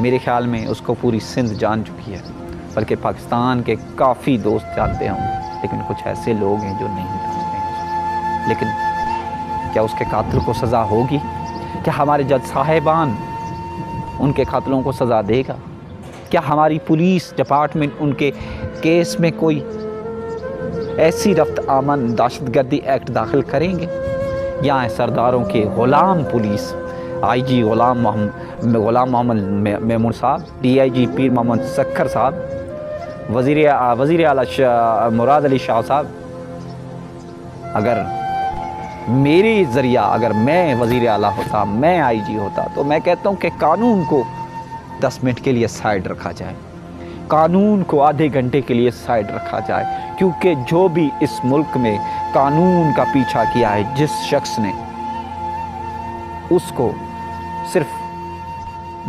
میرے خیال میں اس کو پوری سندھ جان چکی ہے، بلکہ پاکستان کے کافی دوست جانتے ہوں، لیکن کچھ ایسے لوگ ہیں جو نہیں جانتے ہیں۔ لیکن کیا اس کے قاتل کو سزا ہوگی؟ کیا ہمارے جج صاحبان ان کے قاتلوں کو سزا دے گا؟ کیا ہماری پولیس ڈپارٹمنٹ ان کے کیس میں کوئی ایسی رفت آمن دہشت گردی ایکٹ داخل کریں گے؟ یا سرداروں کے غلام پولیس، آئی جی غلام محمد میمون صاحب، ڈی آئی جی پیر محمد سکھر صاحب، وزیر اعلیٰ مراد علی شاہ صاحب، اگر میری ذریعہ اگر میں وزیر اعلیٰ ہوتا، میں آئی جی ہوتا، تو میں کہتا ہوں کہ قانون کو 10 منٹ کے لیے سائیڈ رکھا جائے، قانون کو آدھے گھنٹے کے لیے سائیڈ رکھا جائے، کیونکہ جو بھی اس ملک میں قانون کا پیچھا کیا ہے، جس شخص نے، اس کو صرف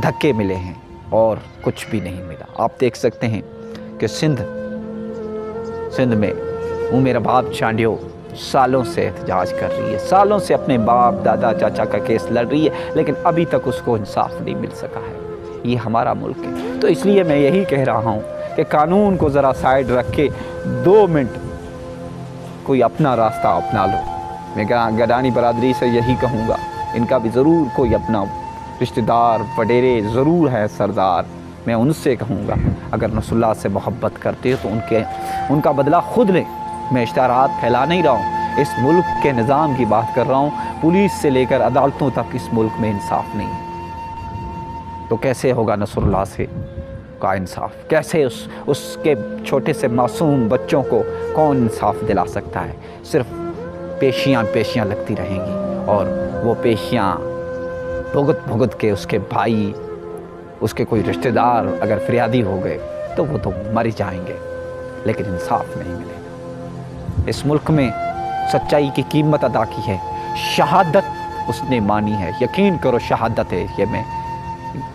دھکے ملے ہیں اور کچھ بھی نہیں ملا۔ آپ دیکھ سکتے ہیں کہ سندھ میں میرا باپ چانڈیو سالوں سے احتجاج کر رہی ہے، سالوں سے اپنے باپ دادا چاچا کا کیس لڑ رہی ہے، لیکن ابھی تک اس کو انصاف نہیں مل سکا ہے۔ یہ ہمارا ملک ہے، تو اس لیے میں یہی کہہ رہا ہوں کہ قانون کو ذرا سائیڈ رکھ کے 2 منٹ کوئی اپنا راستہ اپنا لو۔ میں گڈانی برادری سے یہی کہوں گا، ان کا بھی ضرور کوئی اپنا رشتہ دار وڈیرے ضرور ہے سردار، میں ان سے کہوں گا اگر نصر اللہ سے محبت کرتے ہو تو ان کا بدلہ خود لیں۔ میں اشتہارات پھیلا نہیں رہا ہوں، اس ملک کے نظام کی بات کر رہا ہوں۔ پولیس سے لے کر عدالتوں تک اس ملک میں انصاف نہیں ہے، تو کیسے ہوگا نصر اللہ سے کا انصاف؟ کیسے اس کے چھوٹے سے معصوم بچوں کو کون انصاف دلا سکتا ہے؟ صرف پیشیاں لگتی رہیں گی، اور وہ پیشیاں بھگت کے اس کے بھائی، اس کے کوئی رشتہ دار اگر فریادی ہو گئے تو وہ تو مر جائیں گے، لیکن انصاف نہیں ملے گا۔ اس ملک میں سچائی کی قیمت ادا کی ہے، شہادت اس نے مانی ہے، یقین کرو شہادت ہے، یہ میں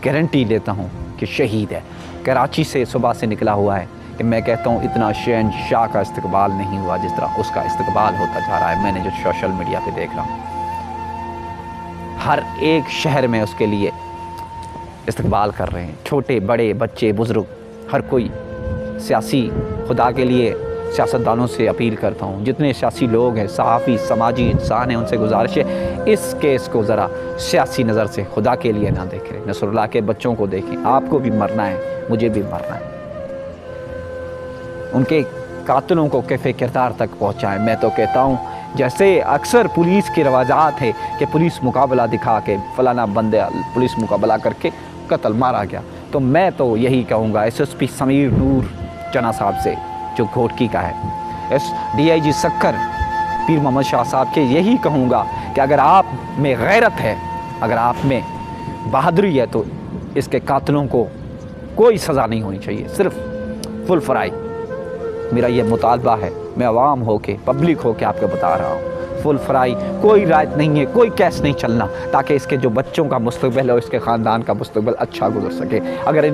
گارنٹی لیتا ہوں کہ شہید ہے۔ کراچی سے صبح سے نکلا ہوا ہے کہ میں کہتا ہوں اتنا شہنشاہ کا استقبال نہیں ہوا جس طرح اس کا استقبال ہوتا جا رہا ہے۔ میں نے جو سوشل میڈیا پہ دیکھ رہا ہوں، ہر ایک شہر میں اس کے لیے استقبال کر رہے ہیں، چھوٹے بڑے بچے بزرگ ہر کوئی۔ سیاسی خدا کے لیے سیاستدانوں سے اپیل کرتا ہوں، جتنے سیاسی لوگ ہیں، صحافی، سماجی انسان ہیں، ان سے گزارش ہے اس کیس کو ذرا سیاسی نظر سے خدا کے لیے نہ دیکھیں، نصر اللہ کے بچوں کو دیکھیں۔ آپ کو بھی مرنا ہے، مجھے بھی مرنا ہے۔ ان کے قاتلوں کو کیف کردار تک پہنچائیں۔ میں تو کہتا ہوں جیسے اکثر پولیس کے رواجات ہے کہ پولیس مقابلہ دکھا کے فلانا بندہ پولیس مقابلہ کر کے قتل مارا گیا، تو میں تو یہی کہوں گا ایس ایس پی سمیر نور چنا صاحب سے جو گھوٹکی کا ہے، ایس ڈی آئی جی سکھر پیر محمد شاہ صاحب کے یہی کہوں گا کہ اگر آپ میں غیرت ہے، اگر آپ میں بہادری ہے، تو اس کے قاتلوں کو کوئی سزا نہیں ہونی چاہیے، صرف فل فرائی۔ میرا یہ مطالبہ ہے، میں عوام ہو کے پبلک ہو کے آپ کو بتا رہا ہوں، فل فرائی، کوئی رائت نہیں ہے، کوئی کیس نہیں چلنا، تاکہ اس کے جو بچوں کا مستقبل ہے، اس کے خاندان کا مستقبل اچھا گزر سکے۔ اگر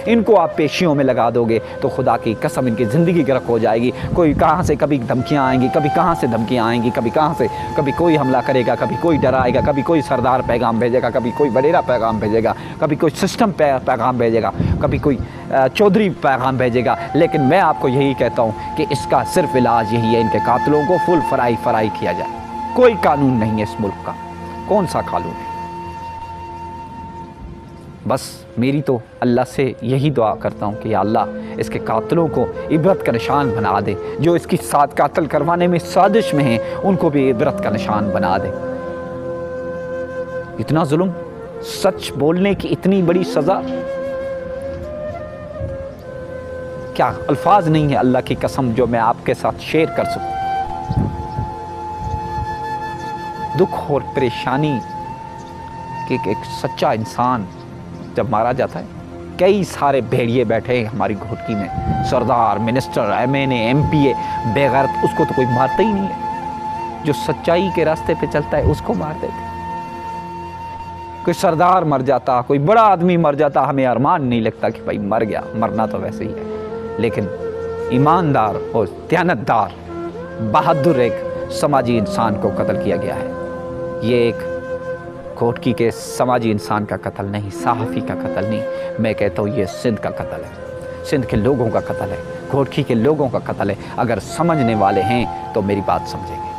ان کو آپ پیشیوں میں لگا دو گے تو خدا کی قسم ان کی زندگی گرک ہو جائے گی۔ کوئی کہاں سے کبھی دھمکیاں آئیں گی، کبھی کہاں سے دھمکیاں آئیں گی، کبھی کہاں سے، کبھی کوئی حملہ کرے گا، کبھی کوئی ڈرائے گا، کبھی کوئی سردار پیغام بھیجے گا، کبھی کوئی وڈیرا پیغام بھیجے گا، کبھی کوئی سسٹم پیغام بھیجے گا، کبھی کوئی چودھری پیغام بھیجے گا۔ لیکن میں آپ کو یہی کہتا ہوں کہ اس کا صرف علاج یہی ہے، ان کے قاتلوں کو فل فرائی کیا جائے۔ کوئی قانون نہیں ہے اس ملک کا، کون سا قانون ہے؟ بس میری تو اللہ سے یہی دعا کرتا ہوں کہ یا اللہ اس کے قاتلوں کو عبرت کا نشان بنا دے، جو اس کی ساتھ قتل کروانے میں سازش میں ہیں ان کو بھی عبرت کا نشان بنا دے۔ اتنا ظلم، سچ بولنے کی اتنی بڑی سزا، کیا الفاظ نہیں ہے اللہ کی قسم جو میں آپ کے ساتھ شیئر کر سکوں۔ دکھ اور پریشانی کہ ایک سچا انسان جب مارا جاتا ہے، کئی سارے بھیڑیے بیٹھے ہیں ہماری گھوٹکی میں، سردار، منسٹر، ایم این اے، ایم پی اے، بے غیرت، اس کو تو کوئی مارتا ہی نہیں ہے۔ جو سچائی کے راستے پہ چلتا ہے اس کو مار دیتے۔ کوئی سردار مر جاتا، کوئی بڑا آدمی مر جاتا، ہمیں ارمان نہیں لگتا کہ بھائی مر گیا، مرنا تو ویسے ہی ہے، لیکن ایماندار اور دیانتدار بہادر ایک سماجی انسان کو قتل کیا گیا ہے۔ یہ ایک گھوٹکی کے سماجی انسان کا قتل نہیں، صحافی کا قتل نہیں، میں کہتا ہوں یہ سندھ کا قتل ہے، سندھ کے لوگوں کا قتل ہے، گھوٹکی کے لوگوں کا قتل ہے۔ اگر سمجھنے والے ہیں تو میری بات سمجھیں گے۔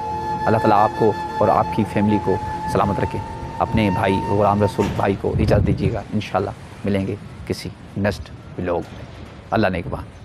اللہ تعالیٰ آپ کو اور آپ کی فیملی کو سلامت رکھے۔ اپنے بھائی غلام رسول بھائی کو اجازت دیجیے گا، انشاءاللہ ملیں گے کسی نیکسٹ ولاگ میں۔ اللہ نگہبان۔